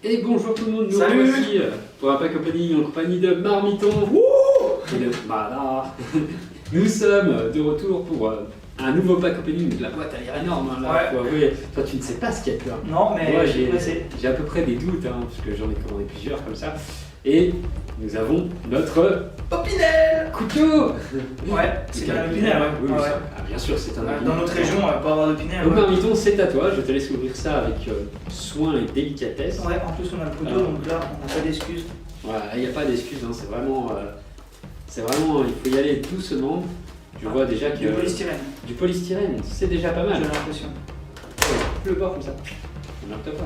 Et bonjour tout le monde, nous Salut. voici pour un pack opening en compagnie de Marmiton et de Mala. Nous sommes de retour pour un nouveau pack opening. La boîte a l'air énorme hein, là. Ouais. Faut avouer. Toi tu ne sais pas ce qu'il y a dedans. Non, mais Moi j'ai pressé. j'ai à peu près des doutes hein, parce que j'en ai commandé plusieurs comme ça. Et nous avons notre Opinel. couteau. Ouais, c'est un opinel, ouais. Oui, Ouais, ça- ouais. ah, bien sûr c'est un Ouais, opinel. dans notre région, on va pas avoir d'opinel. Donc Ouais. Marmiton, c'est à toi, je te laisse ouvrir ça avec soin et délicatesse. Ouais, en plus on a le couteau, Alors. donc là, on n'a pas d'excuses. Voilà, il n'y a pas d'excuse, hein, c'est vraiment, il faut y aller doucement. Je vois déjà que Du polystyrène, du polystyrène, c'est déjà pas mal. j'ai l'impression. Le bord comme ça. On n'arrête pas.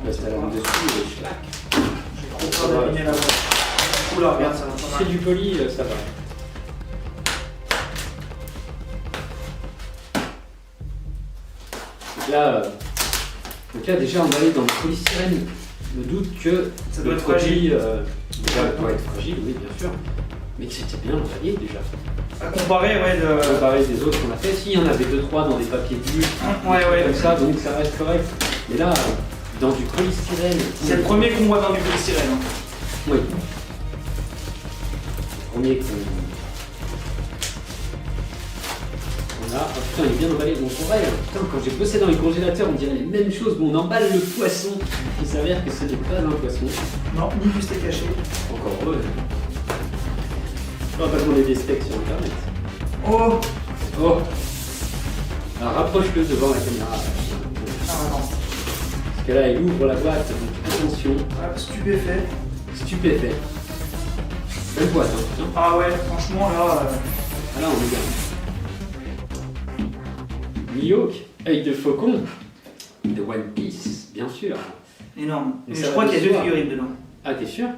Reste à la main dessus et schlac. J'ai trop peur d'abîmer la boîte. Oula, regarde, ça va Si pas c'est mal. du poli, ça va. Donc là, déjà, on va aller dans le polystyrène. Je me doute que Ça le doit être produit, fragile. déjà, doit être fragile, oui, bien sûr. Mais que c'était bien emballé déjà. À comparer, ouais, de. Comparé des autres qu'on a fait, si, il y en avait 2-3 dans des papiers durs, Ouais, ouais. comme ça, donc ça reste correct. Mais là, dans du polystyrène. C'est le premier qu'on voit dans du polystyrène. Hein. Oui. Le premier qu'on a. Ah putain, il est bien emballé. Donc on va, putain, quand j'ai bossé dans les congélateurs, on dirait les mêmes choses, mais on emballe le poisson. Il s'avère que ce n'est pas un poisson. Non, ni du steak haché. Encore heureux. On va pas demander des steaks sur internet. Oh. Oh. Alors rapproche-le devant la caméra. Ah, attends. Parce que là, il ouvre la boîte, donc attention. Ah, stupéfait. Stupéfait. Belle boîte, hein, putain. Ah ouais, franchement, là. Ah là, on est bien. Mihawk, œil de faucon, de One Piece, bien sûr. Énorme. Mais Mais ça je va crois qu'il y a de deux soi. figurines dedans. Ah, t'es sûr?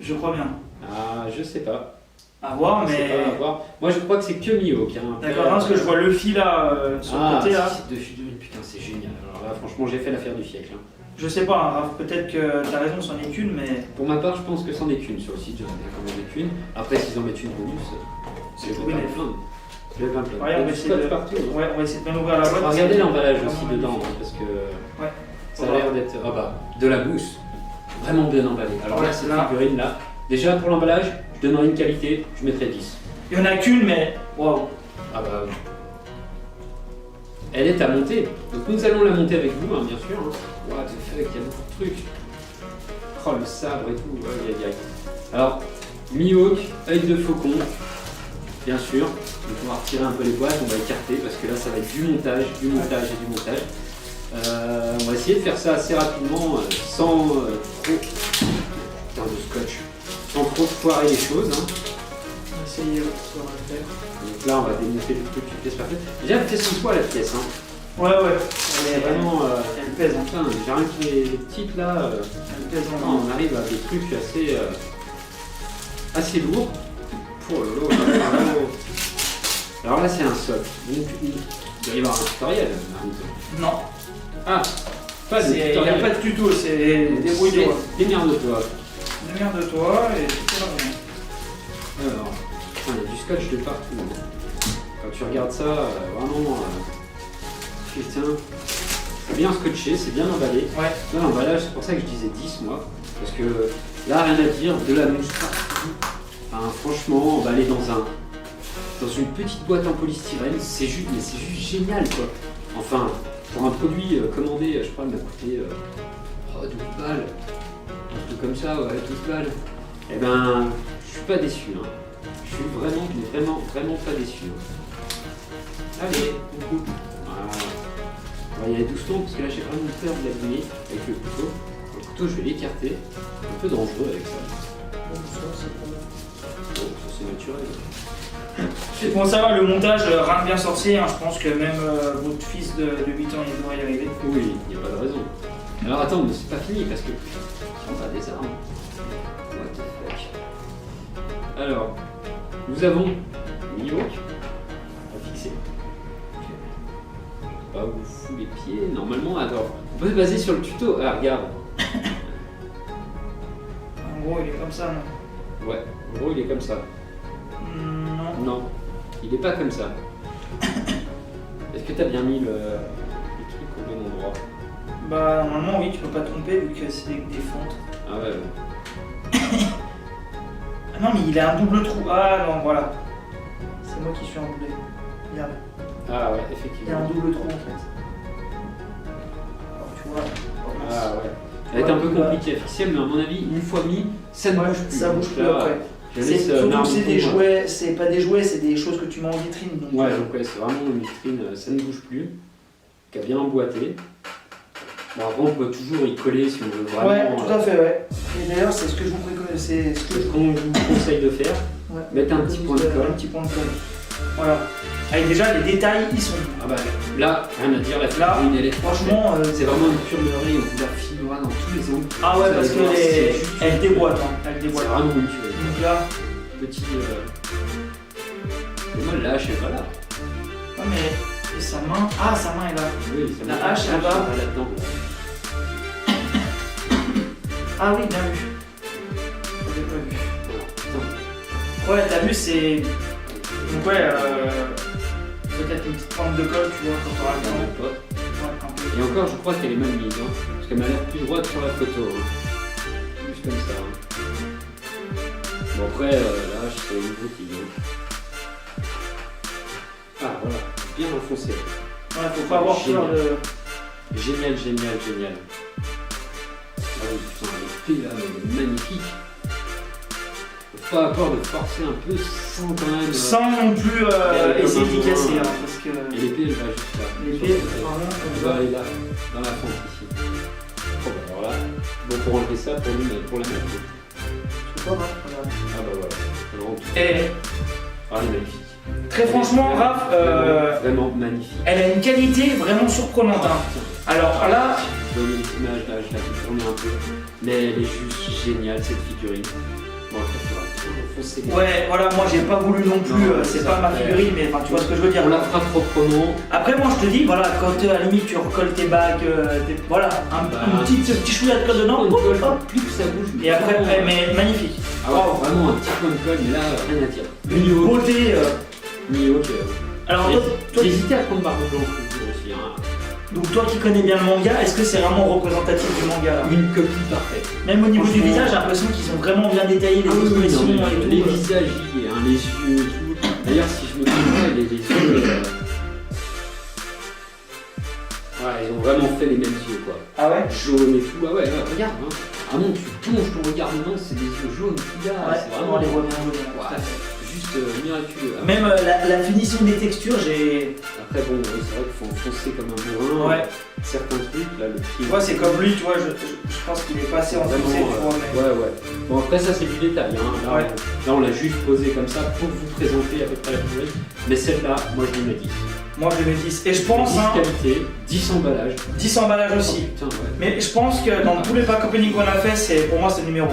Je crois bien. Ah, je sais pas. À voir, Je sais pas, à mais. voir. Moi, je crois que c'est que Mihawk. Hein. D'accord, non, parce que je vois Luffy là, sur Ah, le côté là. c'est deux figurines, putain, c'est génial. Alors là, franchement, j'ai fait l'affaire du siècle. Hein. Je sais pas, hein, Raph, peut-être que t'as raison, c'en est qu'une, mais. Pour ma part, je pense que c'en est qu'une sur le site, j'en ai bien commandé qu'une. Après, s'ils en mettent une bonus, c'est Oui, pas mais- plein. Je vais pas me plaindre. Ouais, on va Il y a du essayer scotch de- partout. hein. Ouais, on va essayer de bien ouvrir la boîte. On va regarder l'emballage C'est aussi vraiment dedans, magnifique. hein, parce que Ouais. ça a l'air d'être ah bah, de la mousse, vraiment bien emballé. Alors là, Ouais, cette là. figurine là, déjà pour l'emballage, je donnerais une qualité, je mettrais 10. Il y en a qu'une, mais. Waouh. Ah bah. Elle est à monter, donc nous allons la monter avec vous, hein, bien sûr. Hein. What the fuck, il y a beaucoup de trucs. Oh le sabre et tout, aïe aïe aïe. Alors, Mihawk, œil de faucon, bien sûr. Donc on va retirer un peu les boîtes, on va écarter parce que là ça va être du montage et du montage. On va essayer de faire ça assez rapidement sans trop. Putain de scotch. Sans trop foirer les choses. Hein. On va essayer, ça va le faire. Donc là on va démonter le truc, une pièce par pièce. Déjà elle fait son poids la pièce. Hein. Ouais, ouais. Elle est vraiment. Elle pèse, hein. Putain, j'ai rien que les petites là. Elle pèse Putain, vraiment. on arrive à des trucs assez lourds. Oh là là, là là. Alors là c'est un socle. Donc il doit y avoir un tutoriel. Naruto. Non. Ah, pas de Il n'y a tutoriel. pas de tuto, c'est débrouille-toi. Démerde-toi. Démerde-toi et tout est là. Alors, putain, il y a du scotch de partout. Quand tu regardes ça, vraiment, putain, c'est bien scotché, c'est bien emballé. Ouais. Là, l'emballage, c'est pour ça que je disais 10 moi, parce que là, rien à dire, de la mousse partout. Enfin, franchement, emballé dans une petite boîte en polystyrène, c'est juste génial quoi. Enfin, pour un produit commandé, je crois, il m'a coûté 12 balles. Un truc comme ça, ouais, 12 balles. Eh ben, je suis pas déçu. Hein. Je suis vraiment, mais vraiment pas déçu. Hein. Allez, on coupe. Voilà. On va y aller doucement parce que là j'ai vraiment peur de l'abîmer avec le couteau. Le couteau, je vais l'écarter. Un peu dangereux avec ça. Bon, ça c'est naturel. Bon, ça va, le montage, rien de bien sorcier. Hein. Je pense que même votre fils de 8 ans, il devrait y arriver. Oui, il n'y a pas de raison. Alors attends, mais c'est pas fini parce que on a des armes. What the fuck. Alors, nous avons Mihawk à fixer. Je vais pas vous fous les pieds. Normalement, attends, on peut se baser sur le tuto. Ah, regarde. En gros, il est comme ça, non? Ouais, en gros, il est comme ça. Non. Non, il est pas comme ça. Est-ce que t'as bien mis le truc au bon endroit? Bah normalement oui, tu peux pas te tromper vu que c'est des fentes. Ah ouais, Ah non mais il a un double trou. Ah non voilà. C'est moi qui suis emboulé. Regarde, Ah ouais, il y a effectivement. un double trou en fait. Alors tu vois. Ah ouais. Ça va être un peu compliqué à fixer, mais à mon avis, une fois mis, ça ne Ouais, bouge plus. ça bouge plus Là, après. je C'est laisse, surtout que Naruto, c'est des moi. jouets, c'est pas des jouets, c'est des choses que tu mets en vitrine. Donc, Ouais, donc ouais, c'est vraiment une vitrine, ça ne bouge plus, qui a bien emboîté. Bon, après, on peut toujours y coller si on veut vraiment. ouais, tout à fait, ouais. Et d'ailleurs, c'est ce que je vous préconise, c'est ce que Ce qu'on vous conseille de faire, ouais. mettre un petit point de Un colle. petit point de colle. Voilà. Allez, déjà, les détails, ils sont. Ah bah là, rien à dire, la Là, figurine, elle est Franchement, c'est vraiment une turerie, on vous la filera dans tous les angles. ah ouais, Vous parce allez voir, c'est qu'elle juste elle une déboîte, hein. Elle C'est déboîte. vraiment une tuerie. Donc là, Petit. Et moi, la hache est pas là. ouais, mais et sa main. Ah, sa main est là. Oui, ça La met hache, là-bas. là-dedans. Ah oui, bien vu. J'avais pas vu. Putain. Ouais, t'as vu, c'est. Donc, ouais, peut-être une petite pointe de colle, tu vois, quand t'auras le temps. Pas. Ouais, un peu. Et encore, je crois qu'elle est mal mise, hein, parce qu'elle m'a l'air plus droite sur la photo. Hein. Juste comme ça. Hein. Bon, après, la hache, c'est une broutille. Hein. Ah, voilà, bien enfoncé. Ouais, faut pas avoir peur de. Génial, génial, génial. Ah oui, putain, l'épée là, elle est magnifique. Faut pas avoir peur de forcer un peu sans quand même. Sans non plus essayer d'y casser, hein, parce que. Et l'épée, elle va juste là. L'épée, vraiment, Elle elle va va. aller là, dans la fente ici. Oh bah alors là, bon pour enlever ça, pour la mettre. C'est pas grave, regarde. Ah bah voilà. Alors, Et ah, elle est magnifique. très franchement, Raph, Vraiment magnifique. elle a une qualité vraiment surprenante. Hein. Alors là, Vous voyez les images là, je la fais tourner un peu. Mais elle est juste géniale cette figurine. Bon, après, il faudra foncer. ouais, voilà, moi j'ai pas voulu non plus, Non, c'est ça pas ma fait- figurine, mais enfin, tu vois ce que je veux dire. On la fera proprement. Après, moi je te dis, voilà, quand à la limite tu recolles tes bagues, voilà, une petite chouïa de colle dedans, Une hop, colle, hop. plus que ça bouge. Et après, mais magnifique. Ah ouais, vraiment un petit point de colle, mais là, rien à dire. Une beauté. Mio que. Alors, toi, J'ai hésité à prendre Barbe Blanche aussi. Hein. donc toi qui connais bien le manga, est-ce que c'est vraiment représentatif du manga là? Une copie parfaite. Même au niveau du Franchement, visage, j'ai l'impression qu'ils ont vraiment bien détaillé les Ah oui, expressions non, mais et tout. les visages, hein, les yeux et tout. D'ailleurs, si je me trompe pas, les yeux. Ouais, ils ont vraiment fait les mêmes yeux, quoi. Ah ouais? Jaune et tout. Ah ouais, regarde. Hein. Ah non, tu plonges ton regard dedans, c'est des yeux jaunes qu'il y a. Ouais, c'est vraiment vraiment les voit bien jaunes, tout à Ouais, fait. juste miraculeux. Hein. Même la finition des textures, j'ai. Après, bon, oui, c'est vrai qu'il faut enfoncer comme un bourrin. Ouais. Certains trucs, là, le pied. Tu vois, c'est comme lui, tu vois, je pense qu'il est pas assez enfoncé, Vraiment, tu vois, mais. ouais, ouais. Bon, après, ça, c'est du détail. Hein. Là, Ouais. là, on l'a juste posé comme ça pour vous présenter à peu près la figurine. Mais celle-là, moi, je lui mets 10. Moi, je le 10. Et je pense, 10 hein, qualité, 10 emballages. 10 emballages Oh, aussi. putain, ouais. Mais je pense que dans tous les pack opening qu'on a fait, c'est pour moi, c'est le numéro 1.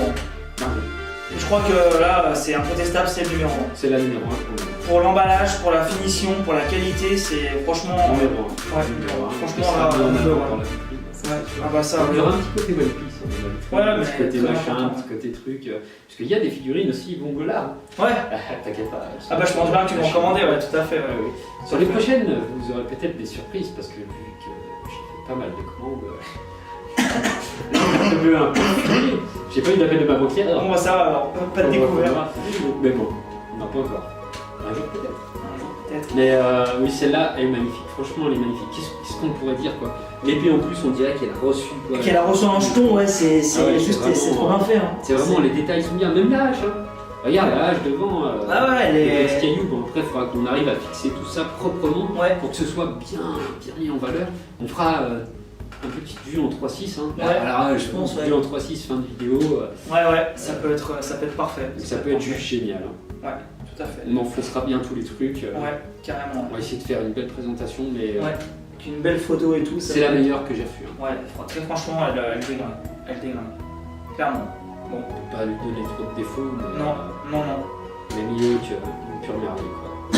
Ah, oui. Et je crois que là, c'est incontestable, c'est le numéro 1. C'est la numéro 1 pour le Pour l'emballage, pour la finition, pour la qualité, c'est franchement. numéro 1. Ouais, franchement, là, on numéro a un. la vitrine. Ouais. Ah bah ça, Il y aura un petit côté One Piece. Hein, dans la vitrine. Ouais, un mais petit côté très machin, important. un petit côté truc. Parce qu'il y a des figurines aussi, bon, là. Ouais. T'inquiète pas. Ah bah je pense bien que tu vas en commander, ouais, tout à fait. Ouais, Ouais. oui. Sur les prochaines, vous aurez peut-être des surprises parce que vu que j'ai fait pas mal de commandes, je veux un peu fouiller. J'ai pas eu d'appel de ma banquière. Bon bah ça, alors, pas de On va découverte. voir. Mais bon, on n'a pas encore. Un jour peut-être. Un jour, peut-être. Mais oui, celle-là elle est magnifique. Franchement, elle est magnifique. Qu'est-ce qu'on pourrait dire quoi? L'épée en plus, on dirait qu'elle a reçu quoi. Qu'elle a reçu un jeton, ouais, c'est Ah ouais, juste, c'est c'est trop vraiment, bien fait. Hein. C'est vraiment, les détails sont bien. Même la hache. Hein. Regarde la hache devant. Ah ouais, elle le est. petit caillou. Bon, après, il faudra qu'on arrive à fixer tout ça proprement. Ouais. Pour que ce soit bien mis en valeur, on fera un petit vue en 3.6. Hein. Ouais, Alors, je pense, ouais. vue en 3.6, fin de vidéo. Ouais, ça peut être parfait. Ça peut être juste génial. Hein. Ouais, tout à fait. On enfoncera bien tous les trucs. Ouais, carrément. On va essayer de faire une belle présentation, mais Ouais, avec une belle photo et tout. ça c'est la peut- meilleure que j'ai reçue. Hein. Ouais, très franchement, elle déglingue. Elle déglingue. Clairement. On peut pas lui donner trop de défauts, mais, Non, non. mais mieux qu'une pure merveille. Quoi.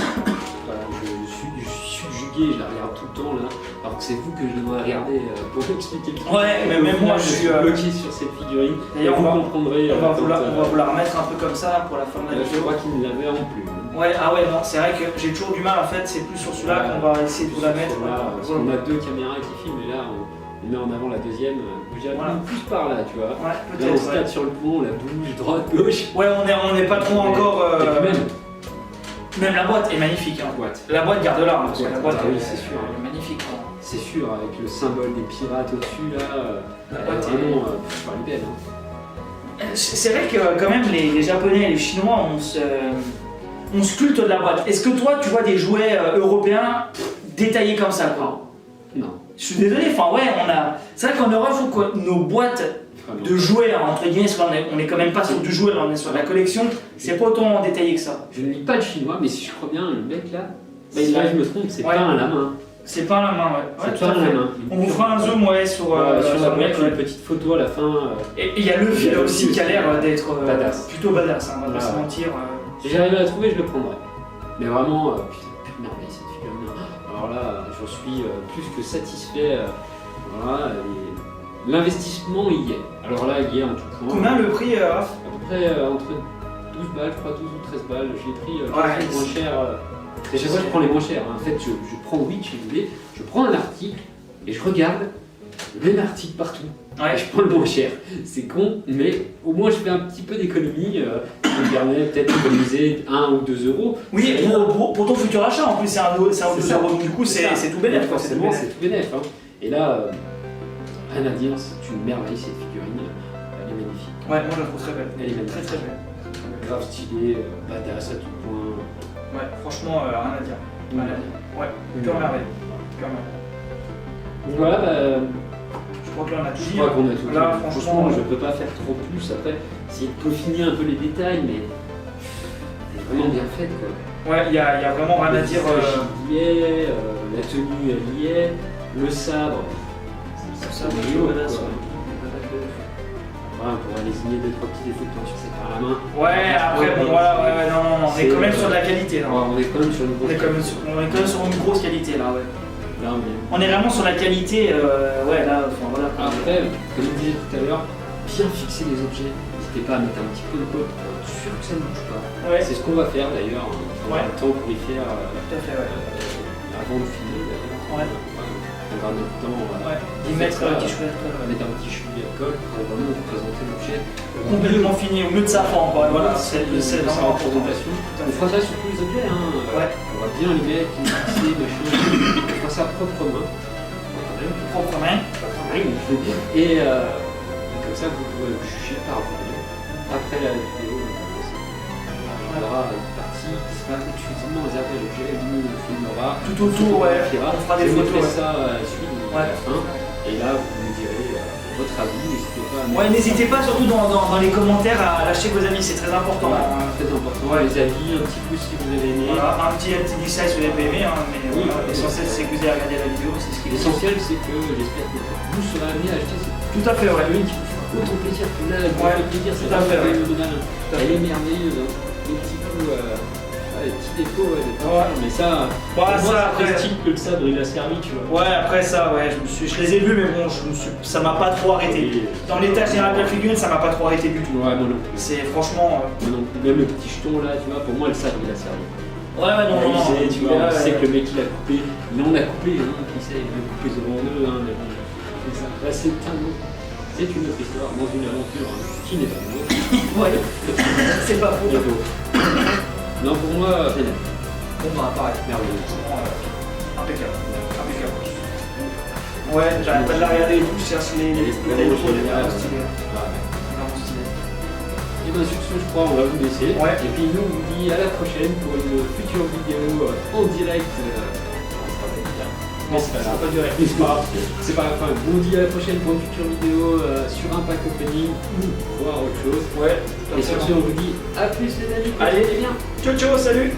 Voilà, je suis subjugué, je la regarde tout le temps là, alors que c'est vous que je devrais regarder pour expliquer le truc. Ouais, mais même moi, je suis bloqué sur cette figurine. D'ailleurs, vous on va comprendrez. on va quand, vous la remettre un peu comme ça pour la fin de la je vidéo. crois qu'il ne l'avait en plus. Ouais, ah ouais, non, c'est vrai que j'ai toujours du mal en fait, c'est plus sur celui-là qu'on va essayer de vous la mettre. Là, parce qu'on a deux caméras qui filment, et là, il met en avant la deuxième. J'ai Voilà. plus par là, tu vois. Ouais, Là, on peut-être. se Ouais. tape sur le pont, la bouge, droite, gauche. Ouais, on n'est pas trop encore. Et puis Même la boîte est magnifique. Hein. boîte. La boîte garde-la, hein, parce que Boîte, la boîte ah oui, elle- c'est sûr, elle est magnifique. Quoi. C'est sûr, avec le symbole des pirates au-dessus, là. La Elle boîte est vraiment. Elle est belle, hein. C'est vrai que quand même les Japonais et les Chinois on se culte de la boîte. Est-ce que toi tu vois des jouets européens détaillés comme ça quoi? Non. Je suis désolé, enfin ouais, c'est vrai qu'en Europe, il faut que nos boîtes Vraiment. de jouets, hein, entre guillemets, parce qu'on on est quand même pas sur du jouet, là, on est sur la collection, c'est pas autant détaillé que ça. Je ne lis pas le chinois, mais si je crois bien, le mec là, Bah, si il a- là je me trompe, c'est Ouais. pas un la main. C'est pas à la main, ouais. Ouais, C'est tout pas à un la fait. main. On vous fera un zoom ouais, sur Sur la le boîte, mec, une ouais. petite photo à la fin. Et il y a le fil Il y a le aussi fil qui a aussi, l'air d'être badass. plutôt badass, hein, on va pas Ah, se ouais. mentir. Si j'arrive à la trouver, je le prendrai. Mais vraiment, putain, pure merveille cette figurine. Alors là, j'en suis plus que satisfait. Voilà, et l'investissement il y est. Alors là, il y est en tout point. Combien le prix, Raph? À peu près entre 12 balles, je crois 12 ou 13 balles. Je l'ai pris Ouais, les moins cher. Et chaque fois, je prends les moins chers. Hein. En fait, je prends Witch, si vous voulez, je prends un article et je regarde le même article partout. Ouais. Et je prends le moins cher. C'est con, mais au moins je fais un petit peu d'économie. Ça me permet peut-être d'économiser 1 ou 2 euros. Oui, C'est rien. pour ton futur achat, en plus c'est un 2 C'est euros, ça. donc du coup ça. c'est tout bénéf. quoi, Forcément, tout bénef. c'est tout bénéf. Hein. Et là, rien à dire, c'est une merveille cette figurine. Elle est magnifique. Ouais, moi je la trouve très belle. Elle est magnifique. Très très belle. Grave stylée, badass à tout point. Ouais, franchement, rien à dire. Rien à dire. Ouais, pure merveille. Pure merveille. Donc voilà, Je crois que là on a tout je dit. crois qu'on a tout Là, dit. franchement, je peux pas faire trop plus. Après, essayer de peaufiner un peu les détails, mais elle est vraiment bien faite quoi. Ouais, il y a vraiment rien à Le dire. visage, il y est, la tenue elle y est, le sabre. Ça, c'est c'est beau, badass, quoi. ouais. Voilà, on pourrait désigner 2-3 petits défauts de peinture, c'est par la main. Ouais, après, bon, voilà, ouais, non, non, on est C'est, quand même sur de la qualité là. Ouais, on est quand même sur une On grosse est quand même sur une grosse qualité là, ouais. Là, On est vraiment sur la qualité, ouais, là, enfin voilà. Après, comme je disais tout à l'heure, bien fixer les objets. N'hésitez pas à mettre un petit peu de colle pour être sûr que ça ne bouge pas. Ouais, C'est ce qu'on va faire d'ailleurs. On aura Ouais. le temps pour y faire tout à fait, ouais. avant de finir d'ailleurs. Ouais. On aura notre temps. Ouais, y mettre un petit chouette, On va mettre un petit chouïa à colle pour vraiment vous présenter l'objet. complètement fini, au mieux de sa forme, quoi. Voilà, c'est sa vraiment important. représentation. Tout à On fait. fera ça sur tous les objets. Hein. Ouais. On va bien les mettre, les fixer, machin. On fera ça proprement. Propre main. Et comme ça, vous pourrez le juger par vous-même. Après la vidéo, on aura une partie qui sera exclusivement réservée à l'objet. Nous, on filmera Tout autour, ouais. on On fera des photos, ouais. ça à la suite, à Ouais. la fin. Et là, vous nous direz votre avis. N'hésitez pas à Ouais, n'hésitez pas surtout dans les commentaires à lâcher vos avis, c'est très important. Voilà, très important. Ouais. Les avis, un petit pouce si vous avez aimé. Voilà, un petit dislike si vous n'avez pas aimé, hein, mais Oui, voilà, oui. l'essentiel c'est que vous ayez regardé la vidéo, c'est ce qui est L'essentiel, c'est que j'espère que vous serez amené à acheter cette Tout à fait, ouais. figurine qui vous fera autant plaisir que là. Elle vous Ouais, fait plaisir, c'est tout à fait, ouais. phénoménal. à Elle fait. est merveilleuse. Hein. Les petits coups, les petits défauts, ouais, des Ouais. mais ça, Bah, pour moi, ça, c'est après- style que le sabre il a servi, tu vois. Ouais, après ça, ouais, je les ai vus, mais bon, ça m'a pas trop arrêté. Et- Dans l'état général de la figurine, ça m'a pas trop arrêté du tout. Ouais, moi non plus. C'est franchement. Moi non plus. Même le petit jeton là, tu vois, pour moi, le sabre il a servi. Ouais, ouais, non, non, non. Réalisé, tu vois, Ouais, on sait ouais. que le mec il a coupé. Il en a coupé, hein, qui sait, il a coupé devant eux, hein, mais bon. C'est ça. Là, c'est une autre histoire dans une aventure hein, qui n'est pas une autre. Ouais, c'est pas faux. Et donc, non, pour moi, Vénère. Bon, bah, pareil. Merveilleux. Impeccable. Impeccable. Ouais, j'arrête pas de la regarder et tout, je cherche les vraiment photos, elle est géniale. vraiment stylée. Ouais. Vraiment stylée. Et bien sur ce, je crois, on va vous laisser. Ouais. Et puis nous, on vous dit à la prochaine pour une future vidéo en direct. Non, ça va pas durer. C'est pas grave. C'est pas la fin. On vous dit à la prochaine pour une future vidéo sur un pack opening ou voir autre chose. Ouais, Et sur ce, on vous dit à plus les amis. Allez. Portez-vous bien. ciao ciao, salut.